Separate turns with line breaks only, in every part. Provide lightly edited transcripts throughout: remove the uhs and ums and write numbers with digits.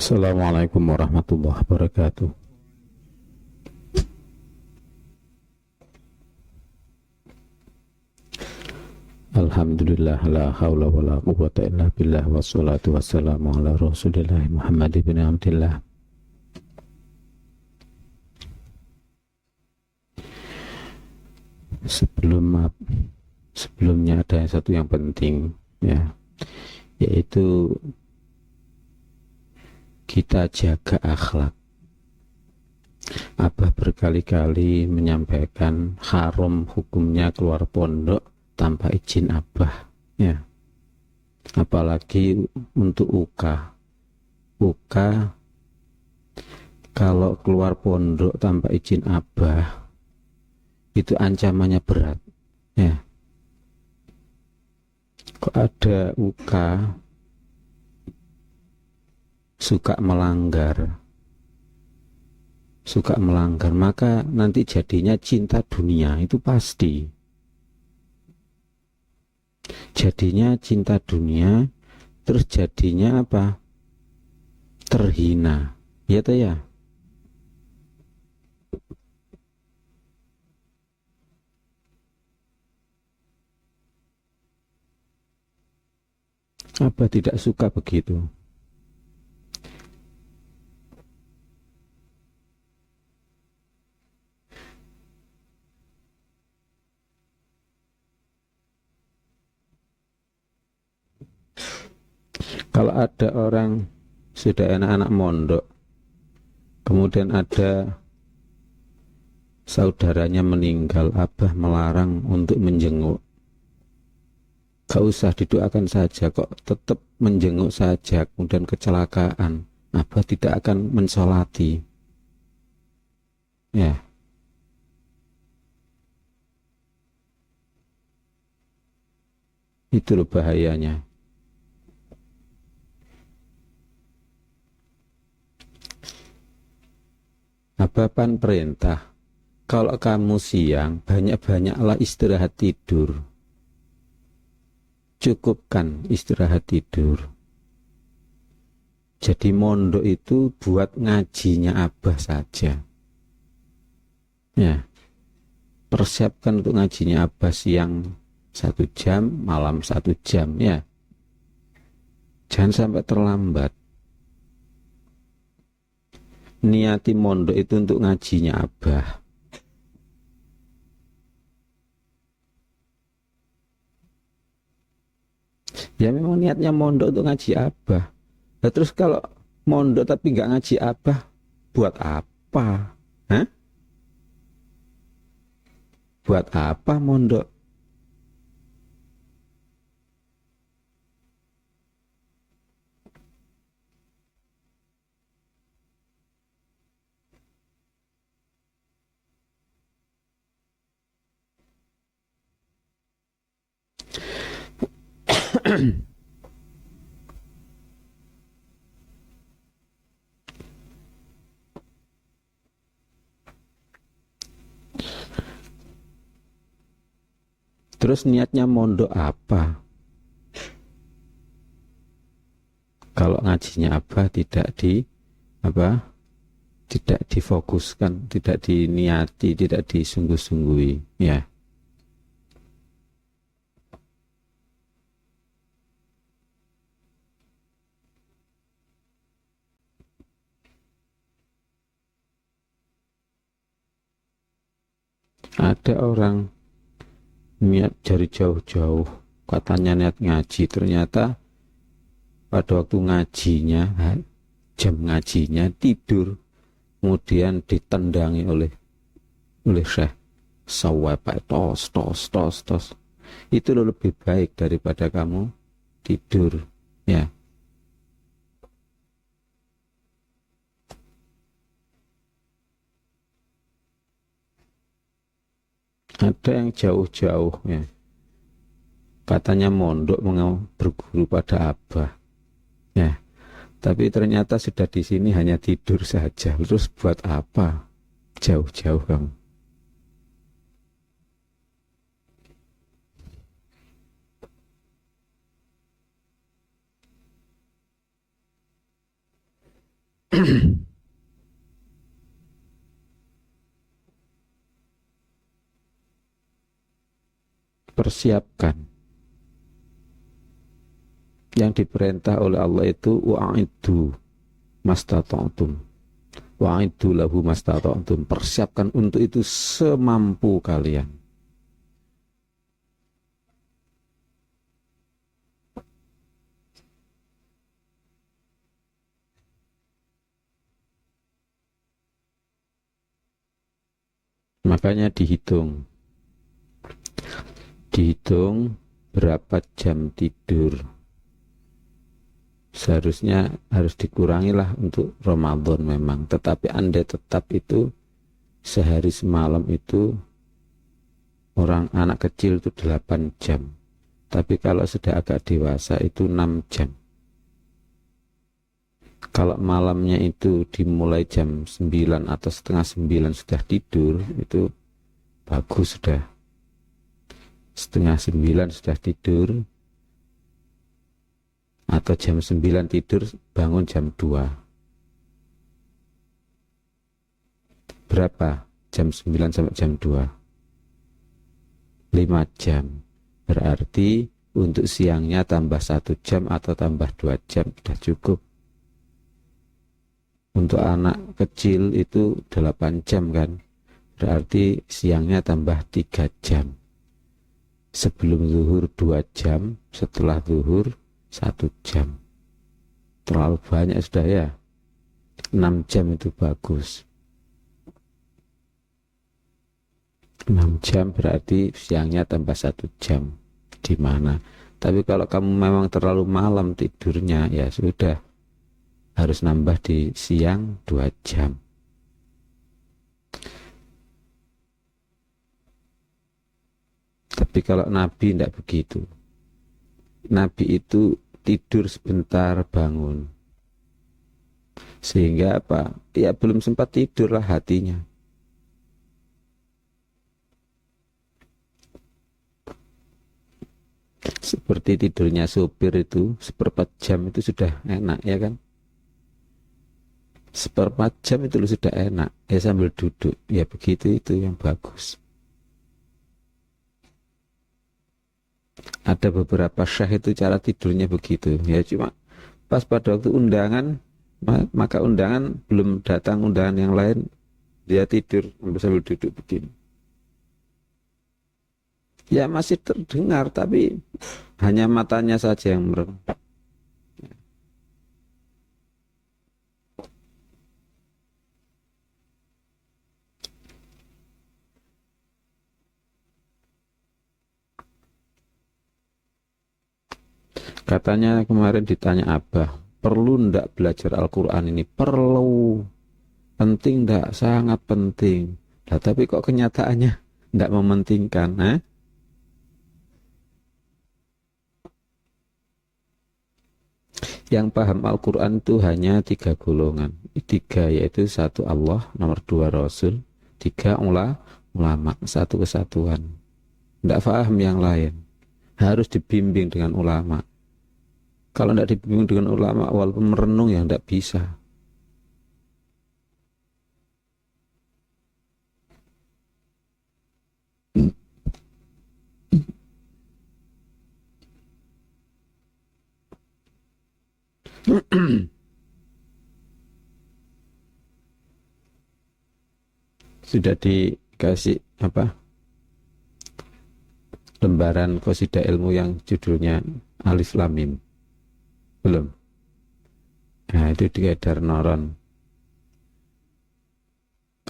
Assalamualaikum warahmatullahi wabarakatuh. Alhamdulillah la haula wa la quwwata illa billah wassalatu wassalamu ala rasulillah Muhammad ibn Abdillah. Sebelumnya ada satu yang penting, ya, yaitu kita jaga akhlak. Abah berkali-kali menyampaikan haram hukumnya keluar pondok tanpa izin abah, ya. Apalagi untuk UK kalau keluar pondok tanpa izin abah itu ancamannya berat, ya. Kok ada UK suka melanggar, maka nanti jadinya cinta dunia, itu pasti. Jadinya cinta dunia, terus jadinya apa? Terhina, ya toh ya. Apa tidak suka begitu? Kalau ada orang sudah anak-anak mondok, kemudian ada saudaranya meninggal, abah melarang untuk menjenguk. Gak usah, didoakan saja, kok tetap menjenguk saja, kemudian kecelakaan, abah tidak akan mensolati, ya. Itu loh bahayanya. Abah pan perintah, kalau kamu siang, banyak-banyaklah istirahat tidur. Cukupkan istirahat tidur. Jadi mondok itu buat ngajinya abah saja, ya. Persiapkan untuk ngajinya abah siang 1 jam, malam 1 jam, ya. Jangan sampai terlambat. Niati mondok itu untuk ngajinya abah. Ya memang niatnya mondok untuk ngaji abah. Nah, terus kalau mondok tapi nggak ngaji abah, buat apa? Hah? Buat apa mondok? Terus niatnya mondok apa? Kalau ngajinya abah tidak di apa? Tidak difokuskan, tidak diniati, tidak disungguh-sungguhi, ya. Ada orang niat dari jauh-jauh, katanya niat ngaji, ternyata pada waktu ngajinya, jam ngajinya tidur, kemudian ditendangi oleh Syekh. Sawapa tos tos tos tos. Itu lebih baik daripada kamu tidur, ya. Ada yang jauh-jauh, ya, katanya mondok mau berguru pada abah, ya, tapi ternyata sudah di sini hanya tidur saja. Terus buat apa jauh-jauh kamu? Persiapkan. Yang diperintah oleh Allah itu wa'iddu mastata'tum. Wa'iddu lahu mastata'tum. Persiapkan untuk itu semampu kalian. Makanya dihitung berapa jam tidur. Seharusnya harus dikurangi lah untuk Ramadan memang. Tetapi Anda tetap itu sehari semalam itu orang anak kecil itu 8 jam. Tapi kalau sudah agak dewasa itu 6 jam. Kalau malamnya itu dimulai jam 9 atau setengah 9 sudah tidur, itu bagus sudah. Setengah 9 sudah tidur, atau jam 9 tidur, bangun jam 2. Berapa? Jam 9 sampai jam 2. 5 jam. Berarti untuk siangnya tambah 1 jam atau tambah 2 jam sudah cukup. Untuk anak kecil itu 8 jam kan. Berarti siangnya tambah 3 jam. Sebelum zuhur 2 jam, setelah zuhur 1 jam. Terlalu banyak sudah ya. 6 jam itu bagus. 6 jam berarti siangnya tambah 1 jam. Di mana? Tapi kalau kamu memang terlalu malam tidurnya, ya sudah. Harus nambah di siang 2 jam. Tapi kalau Nabi tidak begitu. Nabi itu tidur sebentar bangun. Sehingga apa? Ya belum sempat tidurlah hatinya. Seperti tidurnya sopir itu, 1/4 jam itu sudah enak ya kan? 1/4 jam itu sudah enak. Ya sambil duduk. Ya begitu itu yang bagus. Ada beberapa syekh itu cara tidurnya begitu. Ya cuma pas pada waktu undangan, maka undangan belum datang undangan yang lain, dia tidur sambil duduk begini. Ya masih terdengar tapi hanya matanya saja yang merem. Katanya kemarin ditanya Abah, perlu ndak belajar Al-Quran ini? Perlu. Penting ndak? Sangat penting. Nah, tapi kok kenyataannya ndak mementingkan, eh? Yang paham Al-Quran itu hanya 3 golongan. 3 yaitu 1 Allah, nomor 2 Rasul, 3 ulama, 1 kesatuan. Ndak paham yang lain. Harus dibimbing dengan ulama. Kalau ndak dibimbing dengan ulama, walaupun merenung ya ndak bisa. Sudah dikasih apa? Lembaran qasidah ilmu yang judulnya Alif Lam Mim. Belum. Nah, itu diedar noron.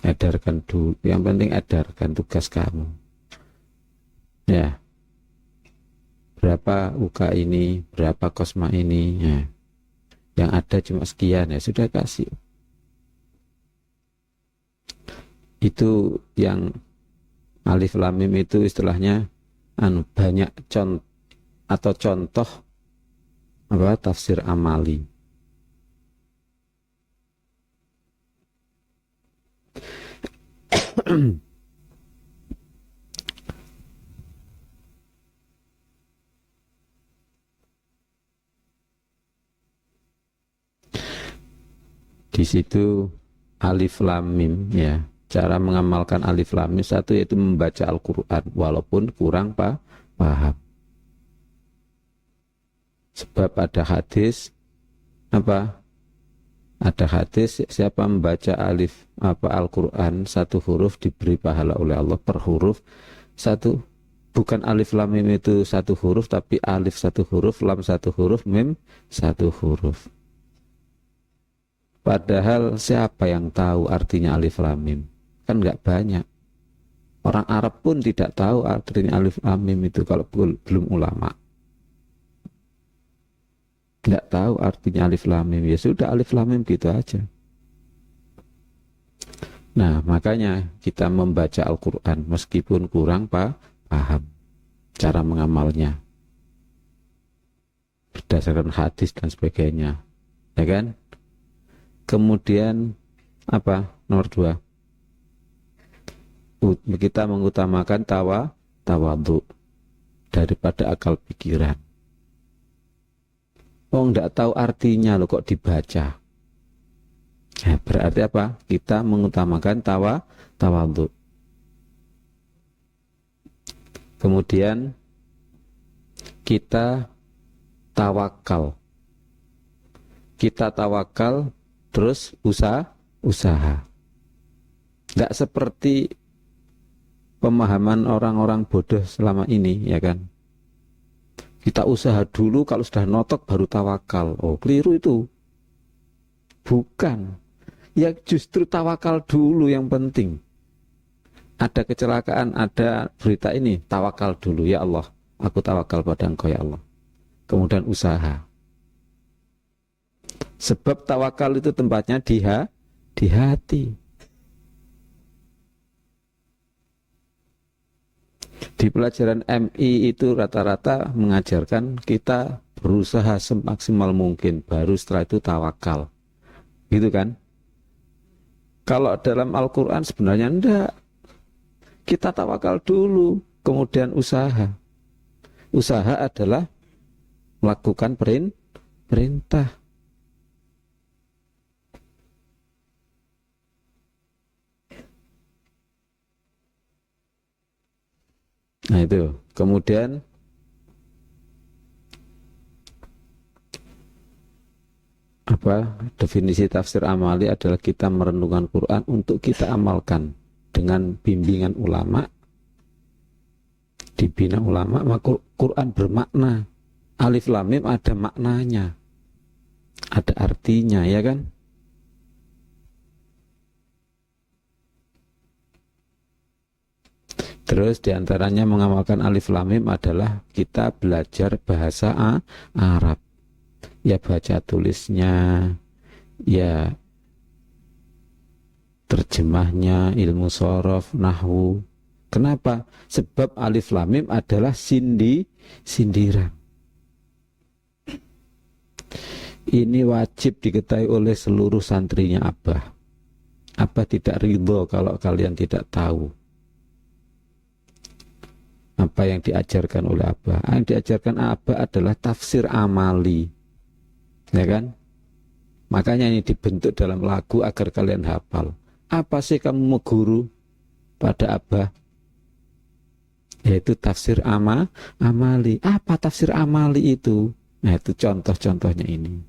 Edarkan dulu. Yang penting edarkan tugas kamu. Ya. Berapa UK ini, berapa kosma ini. Ya. Yang ada cuma sekian ya sudah kasih. Itu yang Alif Lam Mim itu istilahnya banyak contoh apa tafsir amali. Di situ alif lam mim ya. Cara mengamalkan alif lam mim satu yaitu membaca Al-Qur'an walaupun kurang paham. Sebab ada hadis apa? Ada hadis siapa membaca alif Al-Qur'an satu huruf diberi pahala oleh Allah per huruf satu. Bukan alif lam mim itu satu huruf, tapi alif satu huruf, lam satu huruf, mim satu huruf. Padahal siapa yang tahu artinya alif lam mim? Kan nggak banyak. Orang Arab pun tidak tahu artinya alif lam mim itu kalau belum ulama. Nggak tahu artinya alif lam mim. Ya sudah alif lam mim gitu aja. Nah makanya kita membaca Al-Quran meskipun kurang paham cara mengamalnya berdasarkan hadis dan sebagainya, ya kan? Kemudian apa nomor 2, kita mengutamakan tawadhu daripada akal pikiran. Oh enggak tahu artinya loh kok dibaca. Nah, berarti apa? Kita mengutamakan tawadhu. Kemudian kita tawakal. Kita tawakal terus usaha. Enggak seperti pemahaman orang-orang bodoh selama ini, ya kan? Kita usaha dulu, kalau sudah notok baru tawakal. Oh, keliru itu. Bukan. Ya justru tawakal dulu yang penting. Ada kecelakaan, ada berita ini, tawakal dulu. Ya Allah, aku tawakal pada Engkau ya Allah. Kemudian usaha. Sebab tawakal itu tempatnya di hati. Di pelajaran MI itu rata-rata mengajarkan kita berusaha semaksimal mungkin, baru setelah itu tawakal. Gitu kan? Kalau dalam Al-Quran sebenarnya enggak. Kita tawakal dulu, kemudian usaha. Usaha adalah melakukan perintah. Nah itu, kemudian definisi tafsir amali adalah kita merenungkan Quran untuk kita amalkan dengan bimbingan ulama, dibina ulama, maka Quran bermakna. Alif lam mim ada maknanya, ada artinya, ya kan? Terus diantaranya mengamalkan alif lam mim adalah kita belajar bahasa Arab. Ya baca tulisnya, ya terjemahnya, ilmu shorof, nahwu. Kenapa? Sebab alif lam mim adalah sindiran. Ini wajib diketahui oleh seluruh santrinya Abah. Abah tidak ridho kalau kalian tidak tahu apa yang diajarkan oleh Abah. Yang diajarkan Abah adalah tafsir amali, ya kan? Makanya ini dibentuk dalam lagu agar kalian hafal. Apa sih kamu mau guru pada Abah? Yaitu tafsir amali. Apa tafsir amali itu? Nah itu contoh-contohnya ini.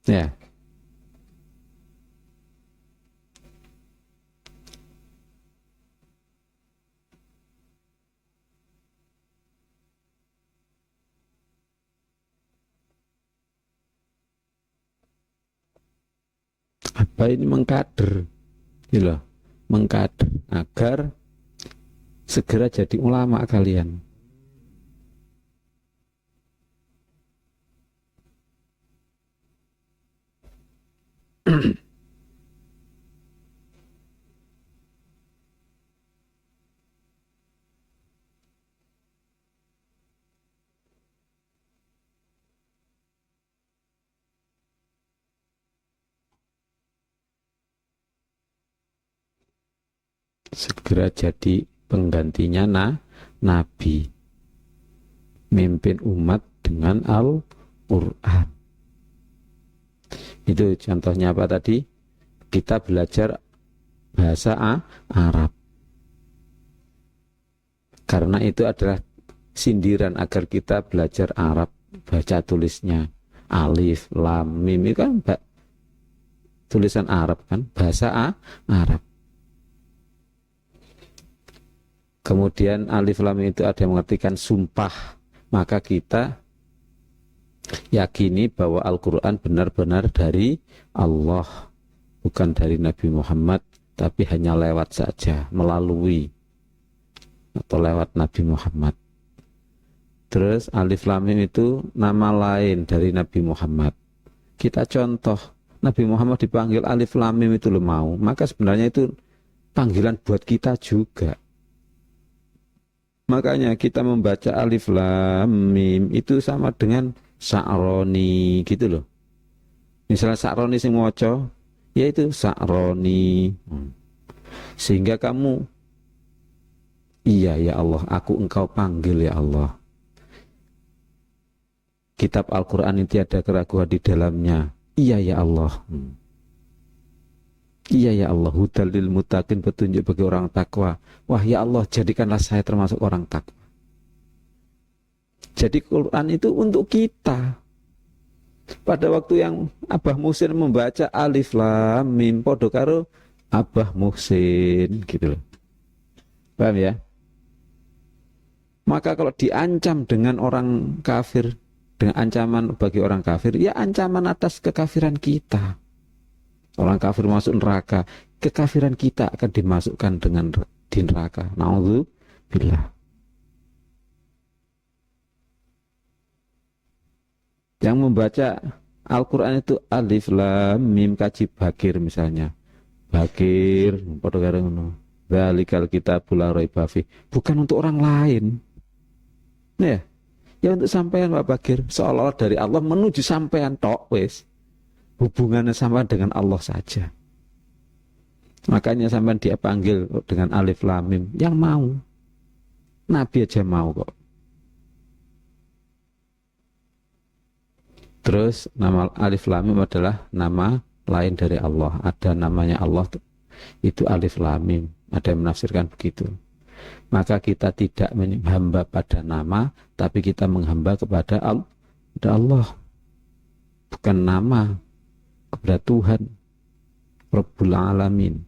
Ya. Apa ini mengkader? Gitu loh. Mengkader agar segera jadi ulama kalian. Segera jadi penggantinya nabi, mimpin umat dengan Al-Quran. Itu contohnya apa tadi? Kita belajar bahasa Arab. Karena itu adalah sindiran agar kita belajar Arab, baca tulisnya. Alif, lam, mim itu kan tulisan Arab kan, bahasa Arab. Kemudian alif lam itu ada yang mengartikan sumpah. Maka kita yakini bahwa Al-Quran benar-benar dari Allah, bukan dari Nabi Muhammad, tapi hanya lewat saja, melalui atau lewat Nabi Muhammad. Terus alif lam mim itu nama lain dari Nabi Muhammad. Kita contoh, Nabi Muhammad dipanggil alif lam mim itu lo mau, maka sebenarnya itu panggilan buat kita juga. Makanya kita membaca alif lam mim itu sama dengan Sa'roni gitu loh. Misalnya Sa'roni sing moco, yaitu Sa'roni. Sehingga kamu, iya ya Allah, aku engkau panggil ya Allah. Kitab Al-Quran ini tiada keraguan di dalamnya. Iya ya Allah. Iya ya Allah, hudal lil muttaqin, petunjuk bagi orang takwa. Wah ya Allah, jadikanlah saya termasuk orang takwa. Jadi Quran itu untuk kita. Pada waktu yang Abah Muhsin membaca alif lam mim podo karo Abah Muhsin gitu loh. Paham ya? Maka kalau diancam dengan orang kafir, dengan ancaman bagi orang kafir, ya ancaman atas kekafiran kita. Orang kafir masuk neraka, kekafiran kita akan dimasukkan dengan di neraka. Na'udzubillah. Yang membaca Al-Quran itu alif lam mim, kaji bakir misalnya. Bakir, dzalikal kitabul la raiba fih. Bukan untuk orang lain. Ya untuk sampean Pak Bakir, seolah-olah dari Allah menuju sampean tok wis. Hubungannya sama dengan Allah saja. Makanya sampean dia panggil dengan alif lam mim, yang mau. Nabi aja mau kok. Terus nama alif lam mim adalah nama lain dari Allah. Ada namanya Allah, itu alif lam mim. Ada yang menafsirkan begitu. Maka kita tidak menghamba pada nama, tapi kita menghamba kepada Allah. Bukan nama, kepada Tuhan Rabbul Alamin.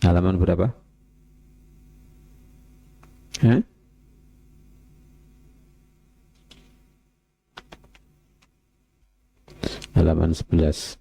Halaman berapa? Halaman 11.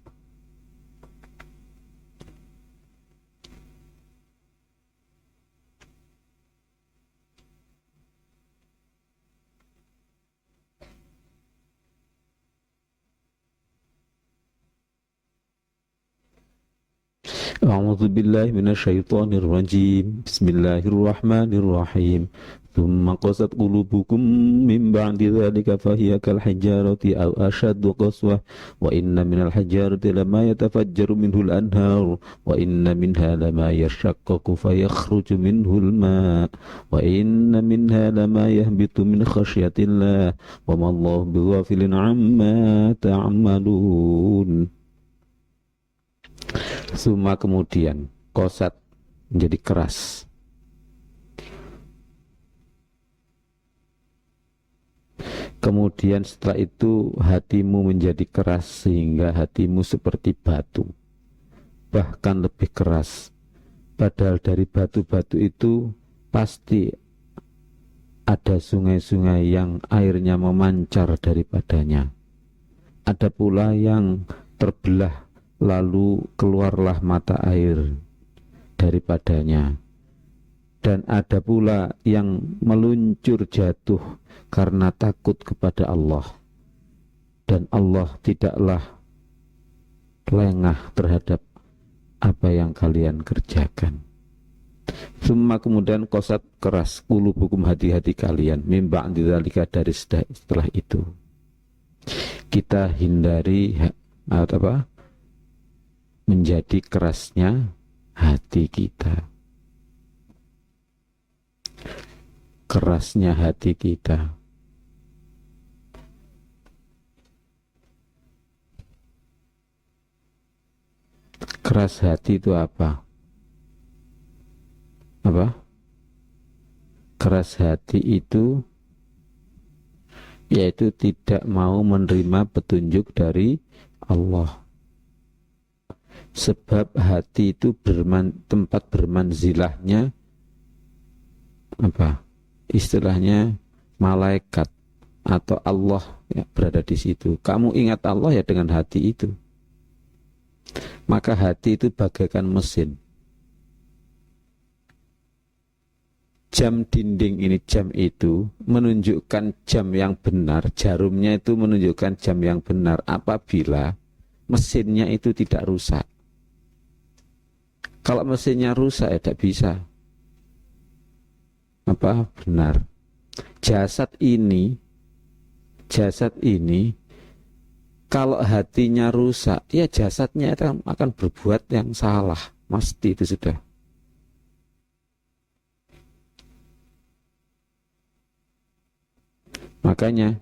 A'udzu billahi minasyaitonir rajim. Bismillahirrahmanirrahim. Tsumma qasat qulubukum min ba'di dzalika fahiya kal hijarati aw ashaddu qaswah wa inna minal hijarati lama yatafajjaru minhul anhar wa inna minha lama yashaqqaqu fayakhruju minhul ma' wa inna minha lama yahbitu min khasyatillah wa ma Allahu bighafilin 'amma ta'malun. Suma kemudian kosat menjadi keras. Kemudian setelah itu hatimu menjadi keras sehingga hatimu seperti batu, bahkan lebih keras. Padahal dari batu-batu itu pasti ada sungai-sungai yang airnya memancar daripadanya. Ada pula yang terbelah lalu keluarlah mata air daripadanya, dan ada pula yang meluncur jatuh karena takut kepada Allah, dan Allah tidaklah lengah terhadap apa yang kalian kerjakan. Semua kemudian kosat keras qulubukum, hati-hati kalian, mimba antidzalika, dari setelah itu. Kita hindari menjadi kerasnya hati kita. Kerasnya hati kita. Keras hati itu apa? Apa? Keras hati itu yaitu tidak mau menerima petunjuk dari Allah. Sebab hati itu tempat bermanzilahnya apa? Istilahnya malaikat atau Allah ya, berada di situ. Kamu ingat Allah ya dengan hati itu. Maka hati itu bagaikan mesin. Jam dinding ini, jam itu menunjukkan jam yang benar, jarumnya itu menunjukkan jam yang benar apabila mesinnya itu tidak rusak. Kalau mesinnya rusak ya tidak bisa apa benar. Jasad ini kalau hatinya rusak, ya jasadnya akan berbuat yang salah, pasti itu sudah. Makanya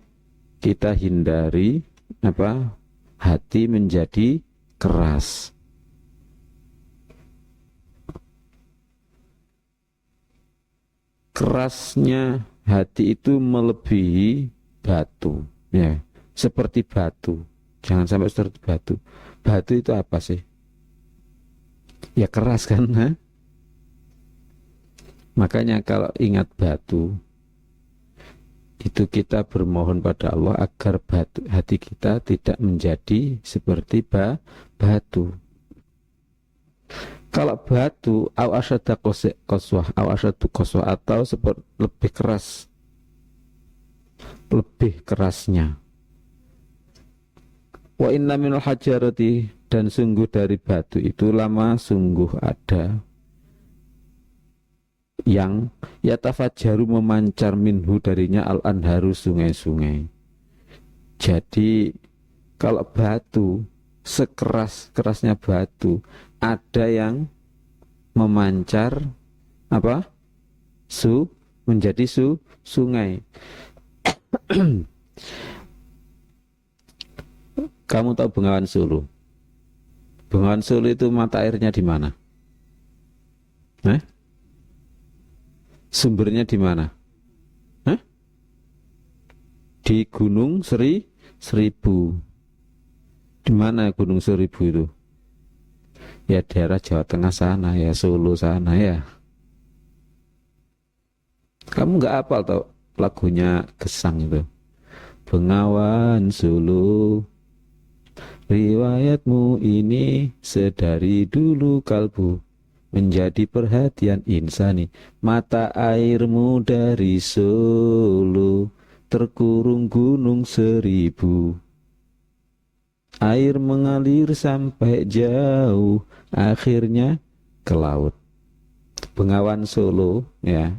kita hindari apa? Hati menjadi keras. Kerasnya hati itu melebihi batu, ya, seperti batu. Jangan sampai seperti batu. Batu itu apa sih? Ya keras kan? Ha? Makanya kalau ingat batu, itu kita bermohon pada Allah agar hati kita tidak menjadi seperti batu. Kalau batu atau seperti lebih keras, lebih kerasnya. Wa inna minal hajarati, dan sungguh dari batu itu lama sungguh ada yang yatafajjaru memancar minhu darinya al-anharu sungai-sungai. Jadi kalau batu, sekeras-kerasnya batu, ada yang memancar apa? Menjadi sungai. Kamu tahu Bengawan Solo? Bengawan Solo itu mata airnya di mana? Sumbernya di mana? Di Gunung Seribu. Di mana Gunung Seribu itu? Ya daerah Jawa Tengah sana, ya Solo sana ya. Kamu nggak hafal tau lagunya Gesang itu? Bengawan Solo, riwayatmu ini sedari dulu kalbu menjadi perhatian insani. Mata airmu dari Solo terkurung Gunung Seribu. Air mengalir sampai jauh, akhirnya ke laut. Bengawan Solo ya,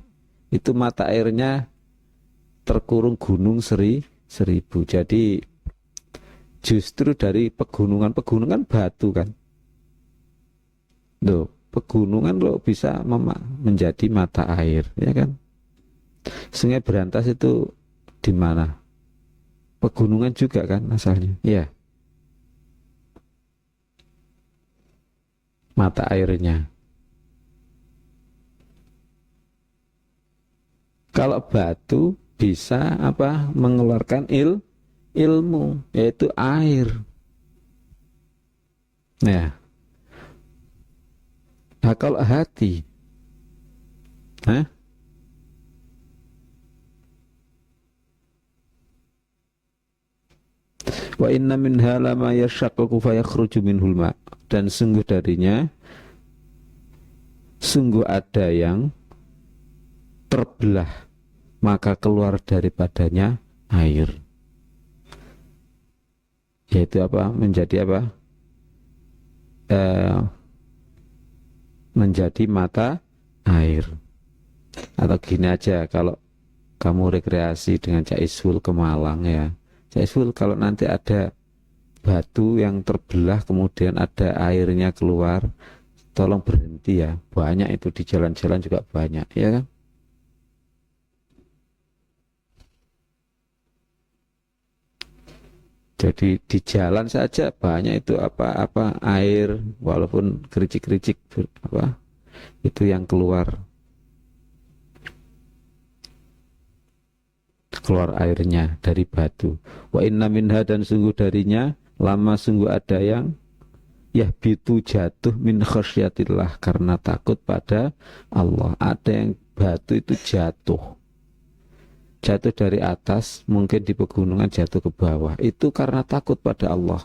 itu mata airnya terkurung Gunung Seribu. Jadi justru dari pegunungan batu kan. Loh, pegunungan lo bisa menjadi mata air, ya kan? Sungai Berantas itu di mana? Pegunungan juga kan asalnya, ya. Mata airnya. Kalau batu bisa apa? Mengeluarkan ilmu, yaitu air. Nah, kalau hati, wa inna minha lama yashaqqaqu fayakhruju minhul ma, dan sungguh darinya sungguh ada yang terbelah maka keluar daripadanya air, yaitu apa? Menjadi apa? Menjadi mata air. Atau gini aja, kalau kamu rekreasi dengan Cak Isful ke Malang ya, Cak Isful, kalau nanti ada batu yang terbelah kemudian ada airnya keluar, tolong berhenti ya. Banyak itu di jalan-jalan juga banyak, ya kan? Jadi di jalan saja banyak itu apa air, walaupun kericik-kericik apa itu yang keluar airnya dari batu. Wa inna minha, dan sungguh darinya lama sungguh ada yang bitu jatuh min khasyatillah, karena takut pada Allah. Ada yang batu itu jatuh dari atas, mungkin di pegunungan jatuh ke bawah, itu karena takut pada Allah.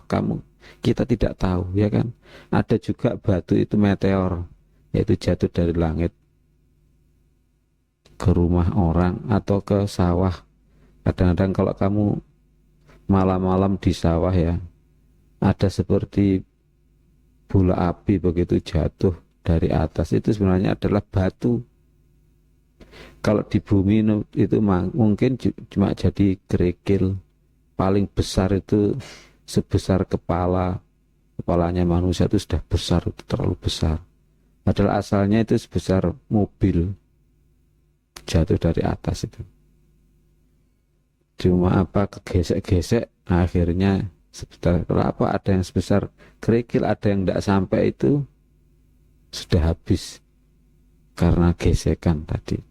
Kita tidak tahu, ya kan? Ada juga batu itu meteor, yaitu jatuh dari langit ke rumah orang atau ke sawah. Kadang-kadang kalau kamu malam-malam di sawah ya, ada seperti bola api begitu jatuh dari atas, itu sebenarnya adalah batu. Kalau di bumi itu mungkin cuma jadi kerikil, paling besar itu sebesar kepalanya manusia, itu sudah besar, itu terlalu besar. Padahal asalnya itu sebesar mobil jatuh dari atas itu. Cuma apa kegesek-gesek, akhirnya sebesar apa, ada yang sebesar kerikil, ada yang tidak sampai, itu sudah habis karena gesekan tadi.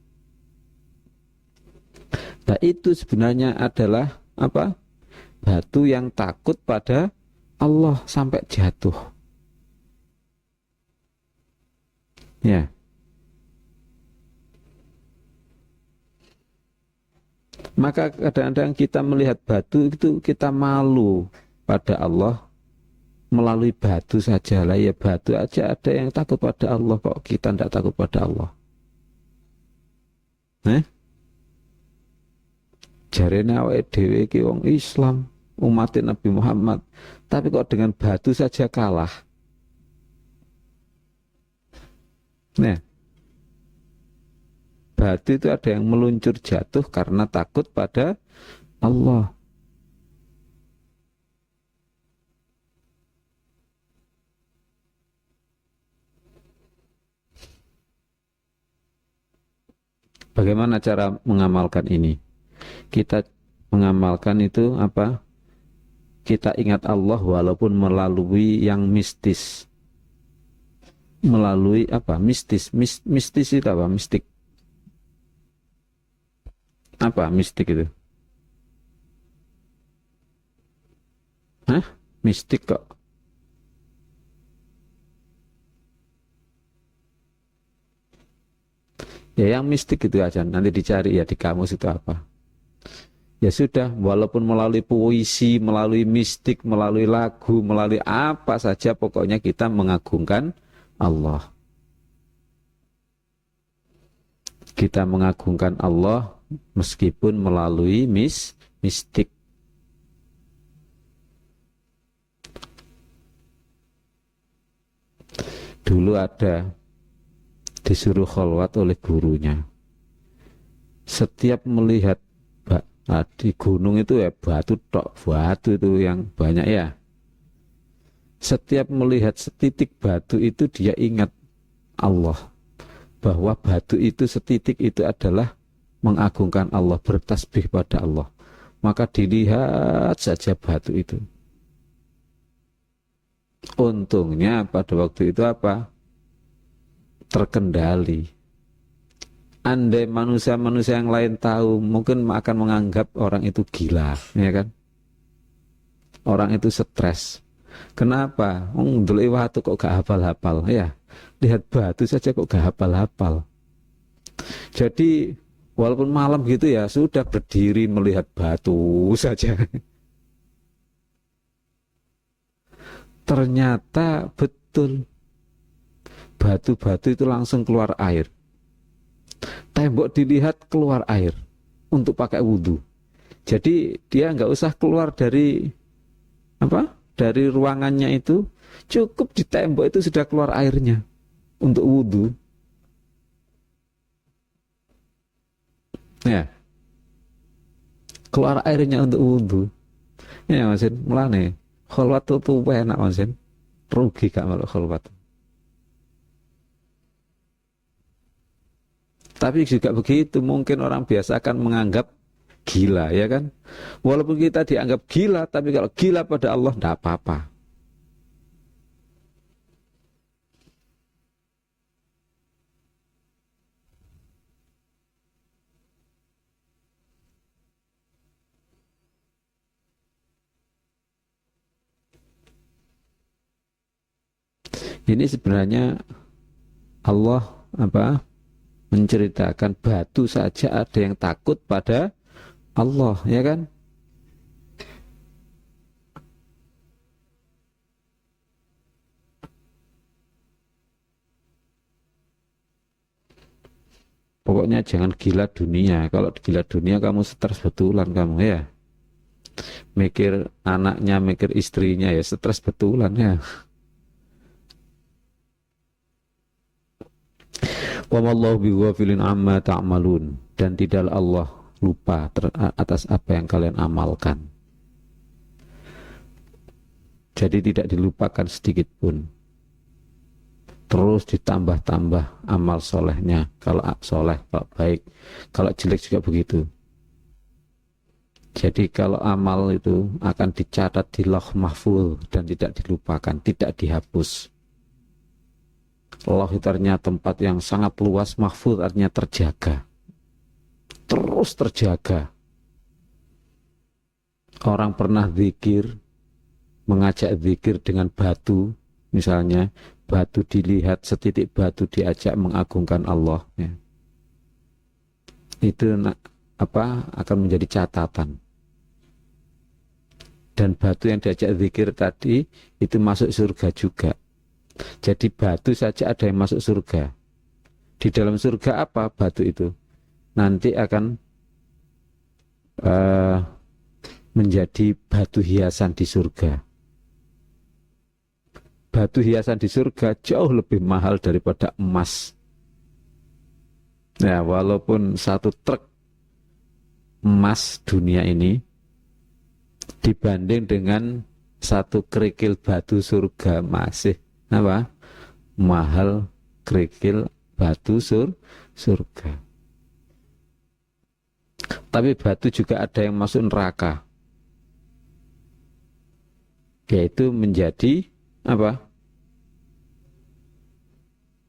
Nah itu sebenarnya adalah apa? Batu yang takut pada Allah sampai jatuh. Ya. Maka kadang-kadang kita melihat batu itu kita malu pada Allah melalui batu saja lah. Ya batu aja ada yang takut pada Allah, kok kita tidak takut pada Allah. Jarene awake dhewe iki wong Islam, umat Nabi Muhammad, tapi kok dengan batu saja kalah. Nah, batu itu ada yang meluncur jatuh karena takut pada Allah. Bagaimana cara mengamalkan ini? Kita mengamalkan itu apa? Kita ingat Allah walaupun melalui yang mistis. Melalui apa? Mistis itu apa? Mistik. Apa mistik itu? Hah? Mistik kok. Ya yang mistik itu aja. Nanti dicari ya di kamus itu apa. Ya sudah, walaupun melalui puisi, melalui mistik, melalui lagu, melalui apa saja, pokoknya kita mengagungkan Allah. Kita mengagungkan Allah meskipun melalui mistik. Dulu ada disuruh kholwat oleh gurunya. Setiap melihat di gunung itu ya batu itu yang banyak ya. Setiap melihat setitik batu itu dia ingat Allah, bahwa batu itu setitik itu adalah mengagungkan Allah, bertasbih pada Allah. Maka dilihat saja batu itu. Untungnya pada waktu itu apa? Terkendali. Andai manusia-manusia yang lain tahu, mungkin akan menganggap orang itu gila, ya kan? Orang itu stres. Kenapa? Ndelok watu kok gak hafal-hafal, ya. Lihat batu saja kok gak hafal-hafal. Jadi walaupun malam gitu ya, sudah berdiri melihat batu saja. Ternyata betul, batu-batu itu langsung keluar air. Tembok dilihat keluar air untuk pakai wudhu. Jadi dia nggak usah keluar dari apa? Dari ruangannya itu, cukup di tembok itu sudah keluar airnya untuk wudhu. Ya, keluar airnya untuk wudhu. Ya maksud mulane Kholwat tuh enak konsen. Rugi gak malu kholwat. Tapi juga begitu, mungkin orang biasa akan menganggap gila, ya kan? Walaupun kita dianggap gila, tapi kalau gila pada Allah tidak apa-apa. Ini sebenarnya Allah apa menceritakan batu saja ada yang takut pada Allah, ya kan? Pokoknya jangan gila dunia. Kalau gila dunia kamu stres betulan kamu, ya. Mikir anaknya, mikir istrinya, ya stres betulan, ya. Wa mallahu bighafilin amma ta'malun, dan tidaklah Allah lupa atas apa yang kalian amalkan. Jadi tidak dilupakan sedikit pun. Terus ditambah-tambah amal solehnya. Kalau soleh, kalau baik, kalau jelek juga begitu. Jadi kalau amal itu akan dicatat di lauh mahfuz dan tidak dilupakan, tidak dihapus. Lauh itu artinya tempat yang sangat luas, mahfuz artinya terjaga. Terus terjaga. Orang pernah zikir, mengajak zikir dengan batu, misalnya batu dilihat, setitik batu diajak mengagungkan Allah, ya. Itu akan menjadi catatan. Dan batu yang diajak zikir tadi itu masuk surga juga. Jadi batu saja ada yang masuk surga. Di dalam surga apa batu itu? Nanti akan menjadi batu hiasan di surga. Batu hiasan di surga jauh lebih mahal daripada emas. Ya, walaupun satu truk emas dunia ini dibanding dengan satu kerikil batu surga masih mahal kerikil batu surga. Tapi batu juga ada yang masuk neraka, yaitu menjadi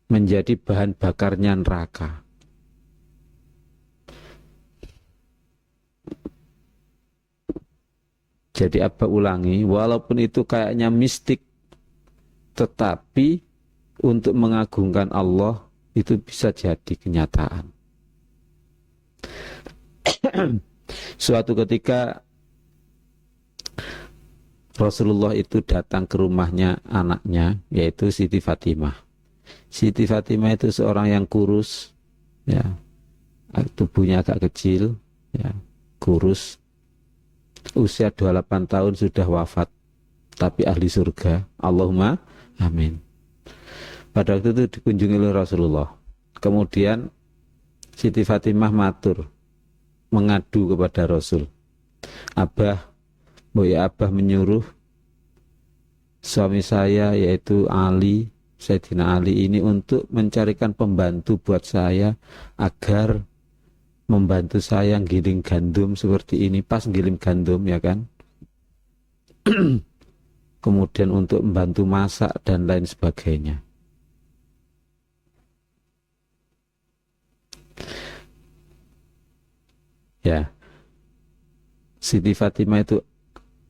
menjadi bahan bakarnya neraka. Jadi ulangi, walaupun itu kayaknya mistik, tetapi untuk mengagungkan Allah itu bisa jadi kenyataan. Suatu ketika Rasulullah itu datang ke rumahnya anaknya, yaitu Siti Fatimah. Siti Fatimah itu seorang yang kurus, ya, tubuhnya agak kecil, ya, kurus. Usia 28 tahun sudah wafat, tapi ahli surga. Allahumma amin. Pada waktu itu dikunjungi oleh Rasulullah. Kemudian Siti Fatimah matur, mengadu kepada Rasul. Abah menyuruh suami saya, yaitu Ali, Sayyidina Ali ini, untuk mencarikan pembantu buat saya agar membantu saya giling gandum seperti ini. Pas giling gandum, ya kan. Kemudian untuk membantu masak dan lain sebagainya. Ya, Siti Fatimah itu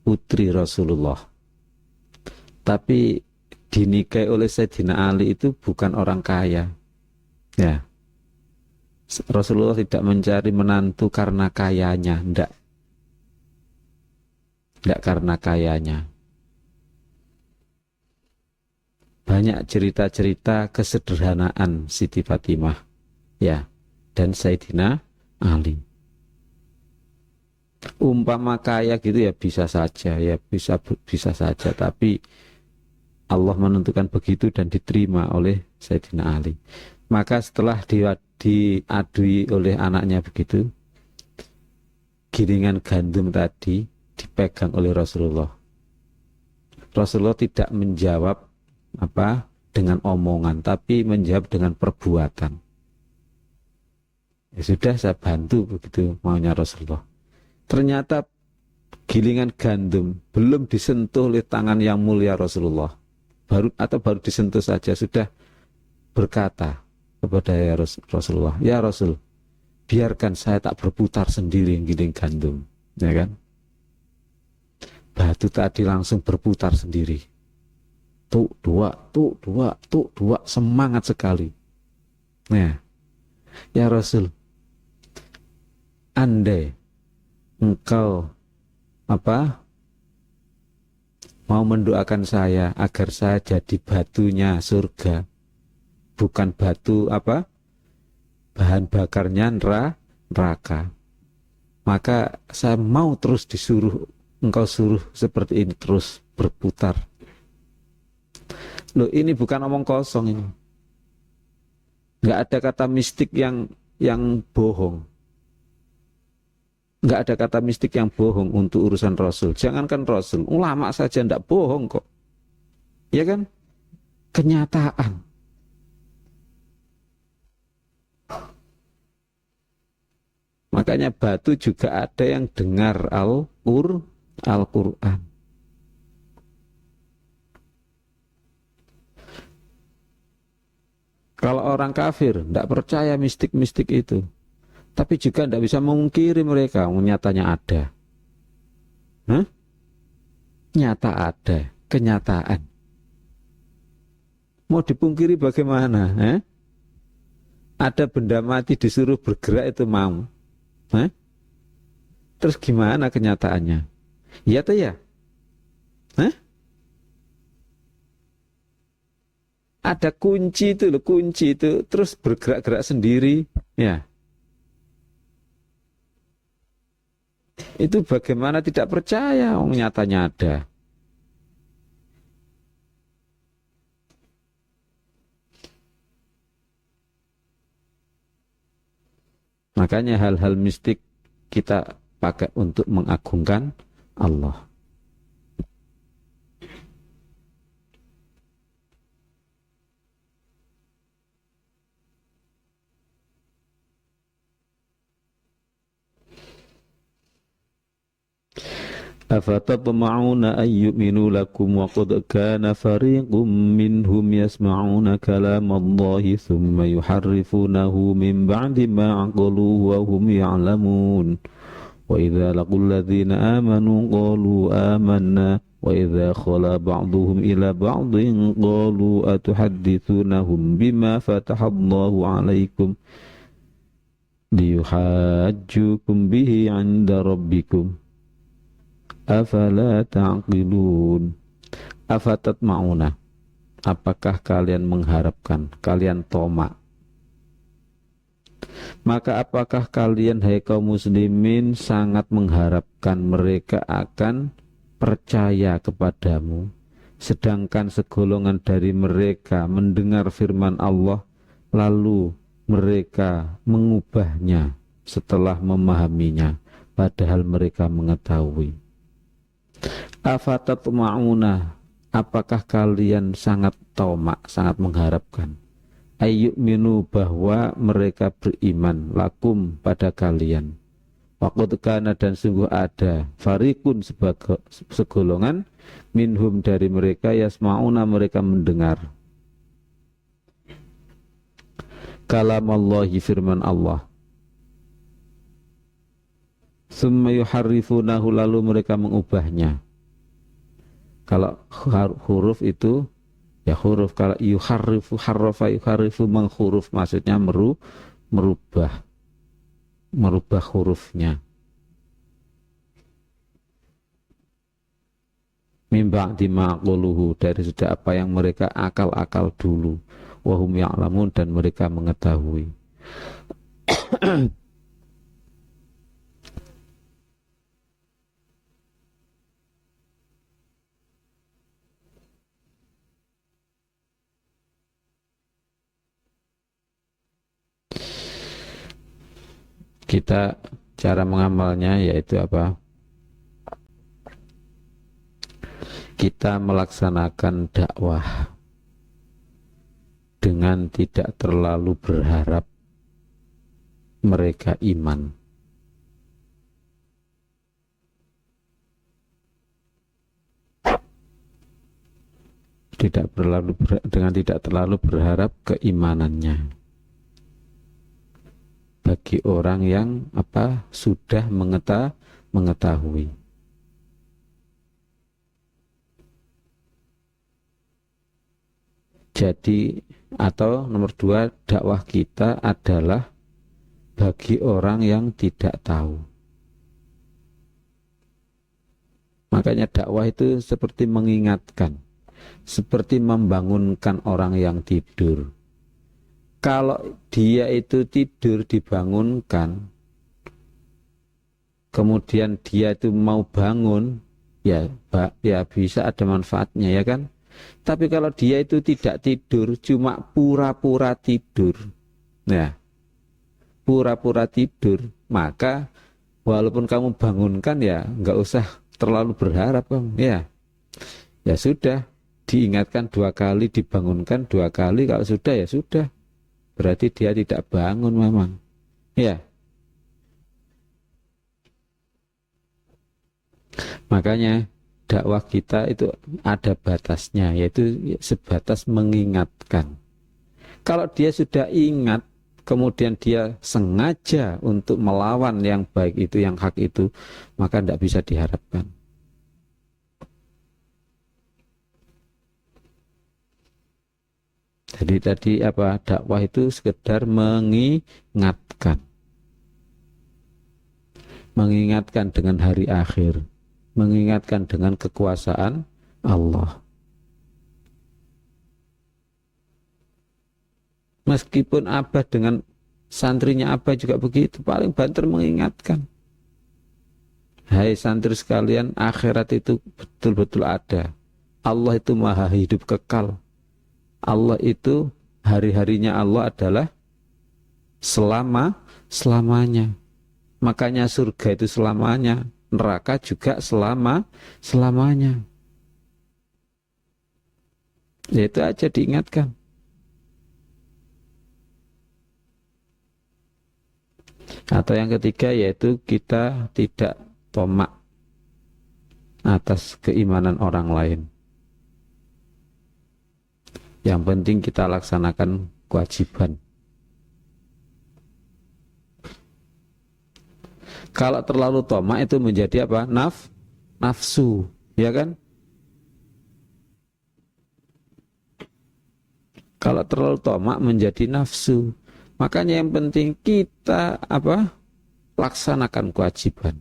putri Rasulullah, tapi dinikahi oleh Sayyidina Ali itu bukan orang kaya, ya. Rasulullah tidak mencari menantu karena kayanya, tidak karena kayanya. Banyak cerita-cerita kesederhanaan Siti Fatimah, ya, dan Sayyidina Ali. Umpama kaya gitu ya bisa saja, ya bisa saja, tapi Allah menentukan begitu dan diterima oleh Sayyidina Ali. Maka setelah diadui oleh anaknya begitu, gilingan gandum tadi dipegang oleh Rasulullah. Rasulullah tidak menjawab apa dengan omongan, tapi menjawab dengan perbuatan. Ya sudah, saya bantu, begitu maunya Rasulullah. Ternyata gilingan gandum belum disentuh oleh tangan yang mulia Rasulullah, baru disentuh saja sudah berkata kepada Rasulullah, ya Rasul, biarkan saya tak berputar sendiri giling gandum, ya kan? Batu tadi langsung berputar sendiri, tuh dua, semangat sekali. Nah, ya Rasul, andai engkau mau mendoakan saya agar saya jadi batunya surga, bukan batu bahan bakarnya neraka, maka saya mau terus engkau suruh seperti ini terus berputar. Loh, ini bukan omong kosong ini. Nggak ada kata mistik yang bohong. Nggak ada kata mistik yang bohong untuk urusan Rasul. Jangankan Rasul, ulama saja nggak bohong kok. Ya kan? Kenyataan. Makanya batu juga ada yang dengar Al-Quran. Kalau orang kafir tidak percaya mistik-mistik itu, tapi juga tidak bisa memungkiri mereka, nyatanya ada. Nyata ada, kenyataan. Mau dipungkiri bagaimana? Ada benda mati disuruh bergerak itu mau. Terus gimana kenyataannya? Iya tuh ya? Ada kunci itu terus bergerak-gerak sendiri, ya. Itu bagaimana tidak percaya? Nyatanya ada. Makanya hal-hal mistik kita pakai untuk mengagungkan Allah. أفتطمعون أن يؤمنوا لكم وقد كان فريق منهم يسمعون كلام الله ثم يحرفونه من بعد ما عقلوه وهم يعلمون وإذا لقوا الذين آمنوا قالوا آمنا وإذا خلا بعضهم إلى بعض قالوا أتحدثونهم بما فتح الله عليكم ليحاجوكم به عند ربكم afala ta'qilun. Afatatma'una, apakah kalian mengharapkan, kalian tomak? Maka apakah kalian, hai kaum muslimin, sangat mengharapkan mereka akan percaya kepadamu, sedangkan segolongan dari mereka mendengar firman Allah lalu mereka mengubahnya setelah memahaminya, padahal mereka mengetahui. Afatatma'una, apakah kalian sangat tomak, sangat mengharapkan, ayyuminu, bahwa mereka beriman, lakum, pada kalian, waqad kana, dan sungguh ada, farikun, sebagai segolongan, minhum, dari mereka, yasma'una, mereka mendengar kalam Allahi, firman Allah, summa yuharrifunahu, lalu mereka mengubahnya. Kalau huruf itu ya huruf, kalau yuharrifu, harrafa yuharrifu, menghuruf, maksudnya merubah hurufnya. Mimba dimaquluhu, dari sudah apa yang mereka akal-akal dulu, wahum ya'lamun, dan mereka mengetahui. Kita cara mengamalnya yaitu apa? kita melaksanakan dakwah dengan tidak terlalu berharap mereka iman. Dengan tidak terlalu berharap keimanannya bagi orang yang sudah mengetahui. Jadi, atau nomor 2, dakwah kita adalah bagi orang yang tidak tahu. Makanya dakwah itu seperti mengingatkan, seperti membangunkan orang yang tidur. Kalau dia itu tidur dibangunkan, kemudian dia itu mau bangun, ya bisa ada manfaatnya, ya kan? Tapi kalau dia itu tidak tidur, cuma pura-pura tidur, ya, pura-pura tidur, maka walaupun kamu bangunkan, ya nggak usah terlalu berharap kamu, ya sudah, diingatkan 2 kali, dibangunkan 2 kali, kalau sudah ya sudah, berarti dia tidak bangun memang, ya. Makanya dakwah kita itu ada batasnya, yaitu sebatas mengingatkan. Kalau dia sudah ingat, kemudian dia sengaja untuk melawan yang baik itu, yang hak itu, maka tidak bisa diharapkan. Jadi tadi dakwah itu sekedar mengingatkan dengan hari akhir, mengingatkan dengan kekuasaan Allah. Meskipun Abah dengan santrinya Abah juga begitu, paling banter mengingatkan. Hai santri sekalian, akhirat itu betul-betul ada. Allah itu maha hidup kekal. Allah itu, hari-harinya Allah adalah selamanya. Makanya surga itu selamanya, neraka juga selamanya. Ya itu aja diingatkan. Atau yang ketiga, yaitu kita tidak tomak atas keimanan orang lain. Yang penting kita laksanakan kewajiban. Kalau terlalu tomak itu menjadi nafsu, ya kan? Kalau terlalu tomak menjadi nafsu. Makanya yang penting kita laksanakan kewajiban.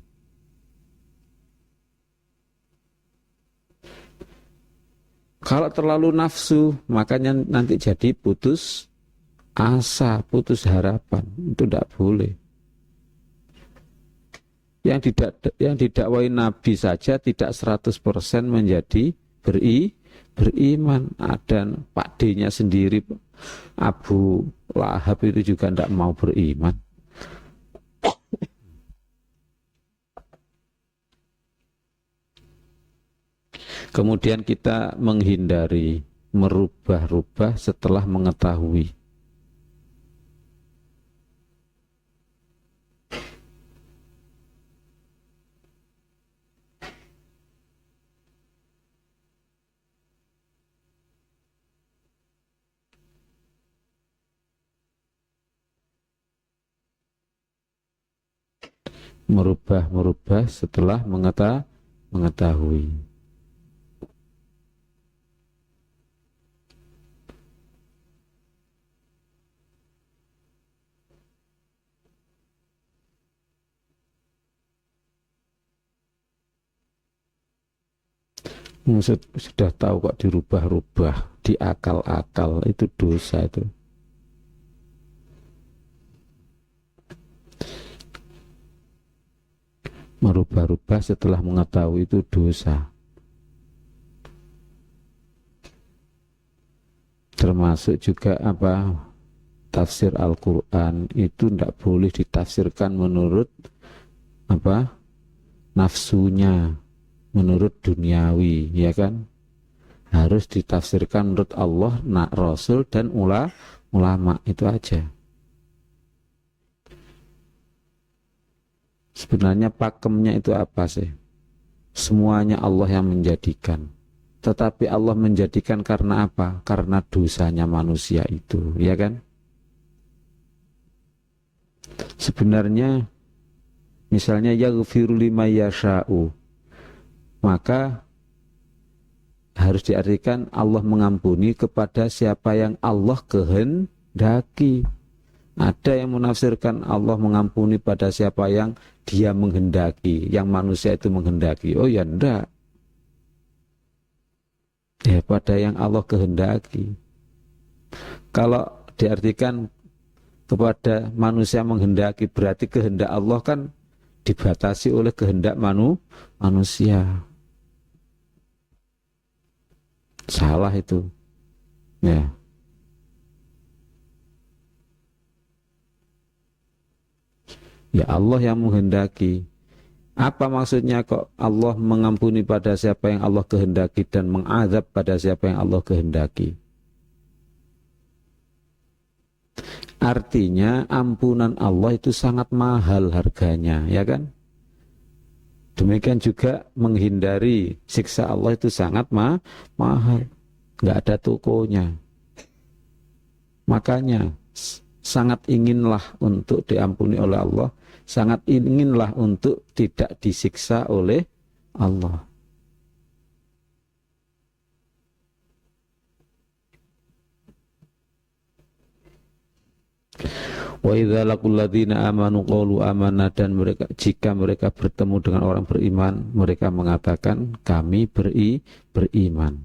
Kalau terlalu nafsu, makanya nanti jadi putus asa, putus harapan. Itu tidak boleh. Yang didakwai Nabi saja tidak 100% menjadi beriman. Dan Pak D-nya sendiri, Abu Lahab itu juga tidak mau beriman. Kemudian kita menghindari merubah-rubah setelah mengetahui. Merubah setelah mengetahui. Sudah tahu kok dirubah-rubah, diakal-akal, itu dosa itu. Merubah-rubah setelah mengetahui itu dosa. Termasuk juga tafsir Al-Quran itu tidak boleh ditafsirkan menurut nafsunya. menurut duniawi, ya kan? Harus ditafsirkan menurut Allah, Rasul, dan ulama, itu aja. Sebenarnya pakemnya itu apa sih? Semuanya Allah yang menjadikan. Tetapi Allah menjadikan karena apa? Karena dosanya manusia itu, ya kan? Sebenarnya misalnya yaghfiru liman yasha'u, maka harus diartikan Allah mengampuni kepada siapa yang Allah kehendaki. Ada yang menafsirkan Allah mengampuni pada siapa yang Dia menghendaki, yang manusia itu menghendaki. Oh ya enggak. Ya pada yang Allah kehendaki. Kalau diartikan kepada manusia menghendaki, berarti kehendak Allah kan dibatasi oleh kehendak manusia. Salah itu. Ya. Ya Allah yang menghendaki. Apa maksudnya kok Allah mengampuni pada siapa yang Allah kehendaki dan mengazab pada siapa yang Allah kehendaki? Artinya ampunan Allah itu sangat mahal harganya, ya kan? Demikian juga menghindari siksa Allah itu sangat mahal. Nggak ada tokonya. Makanya sangat inginlah untuk diampuni oleh Allah, sangat inginlah untuk tidak disiksa oleh Allah. Wa idza laqul ladzina amanu qalu amanna, dan mereka, jika mereka bertemu dengan orang beriman, mereka mengatakan kami beriman.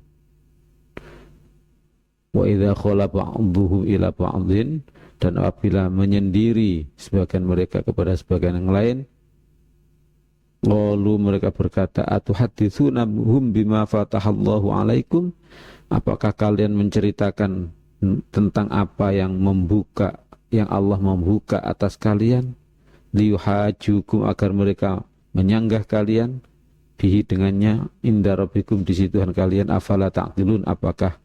Wa idza khala ba'dhuhum ila ba'dhin, dan apabila menyendiri sebagian mereka kepada sebagian yang lain, lalu mereka berkata, atuhadithuna hum bima fatahallahu alaikum, apakah kalian menceritakan tentang apa yang Allah membuka atas kalian, liyuhajukum, agar mereka menyanggah kalian, bihi, dengannya, inda rabbikum, di situ Tuhan kalian, afala ta'qilun, apakah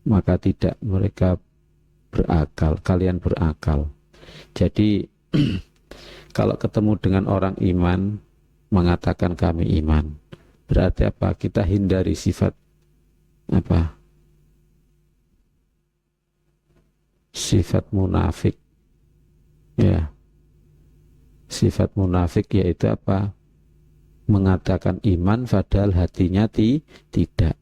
maka tidak mereka berakal, kalian berakal. Jadi kalau ketemu dengan orang iman mengatakan kami iman, berarti apa? Kita hindari sifat apa? Sifat munafik. Ya. Sifat munafik yaitu apa? Mengatakan iman padahal hatinya tidak.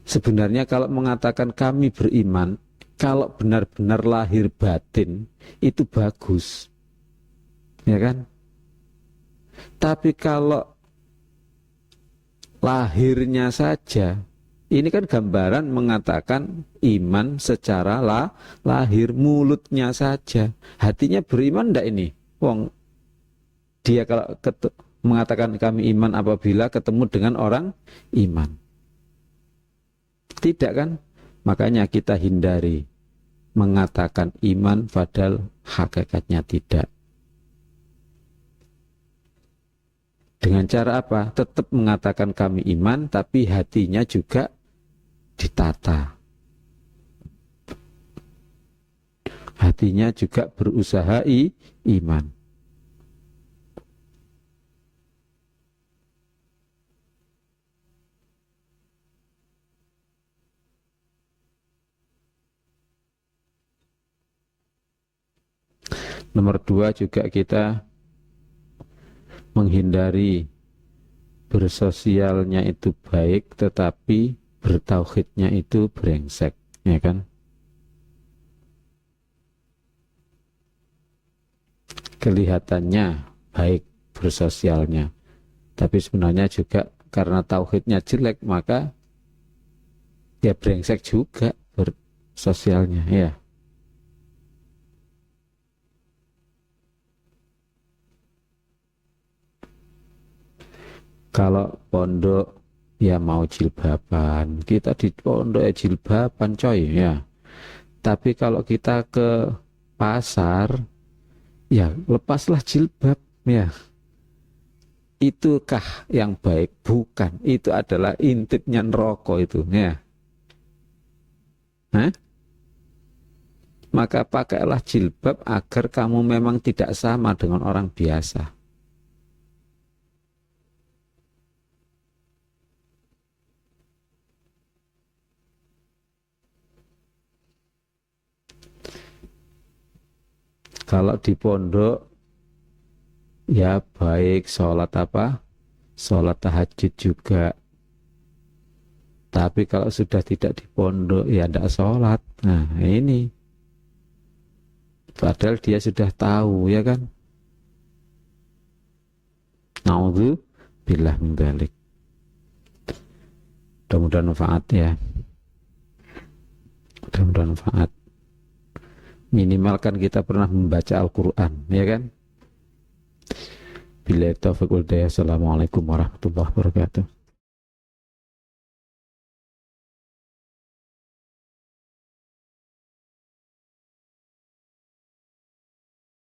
Sebenarnya kalau mengatakan kami beriman, kalau benar-benar lahir batin itu bagus, ya kan? Tapi kalau lahirnya saja, ini kan gambaran mengatakan iman secara lahir, mulutnya saja, hatinya beriman enggak ini? Wong dia kalau mengatakan kami iman apabila ketemu dengan orang iman. Tidak kan? Makanya kita hindari mengatakan iman padahal hakikatnya tidak. Dengan cara apa? Tetap mengatakan kami iman, tapi hatinya juga ditata. Hatinya juga berusaha iman. Nomor 2 juga kita menghindari bersosialnya itu baik tetapi bertauhidnya itu brengsek, ya kan? Kelihatannya baik bersosialnya, tapi sebenarnya juga karena tauhidnya jelek, maka ya brengsek juga bersosialnya, ya. Kalau pondok ya mau jilbaban, kita di pondok ya jilbaban coy, ya. Tapi kalau kita ke pasar, ya lepaslah jilbab, ya. itukah yang baik? Bukan. Itu adalah intipnya neraka itu. Ya. Hah? Maka pakailah jilbab agar kamu memang tidak sama dengan orang biasa. Kalau di pondok, ya baik sholat apa? Sholat tahajud juga. Tapi kalau sudah tidak di pondok, ya tidak sholat. Nah ini. Padahal dia sudah tahu, ya kan? Naudzu billah min dzalik. Mudah-mudahan manfaat ya. Mudah-mudahan manfaat. Minimal kan kita pernah membaca Al-Quran, ya kan? Billahi taufiq wal hidayah. Assalamualaikum warahmatullahi wabarakatuh.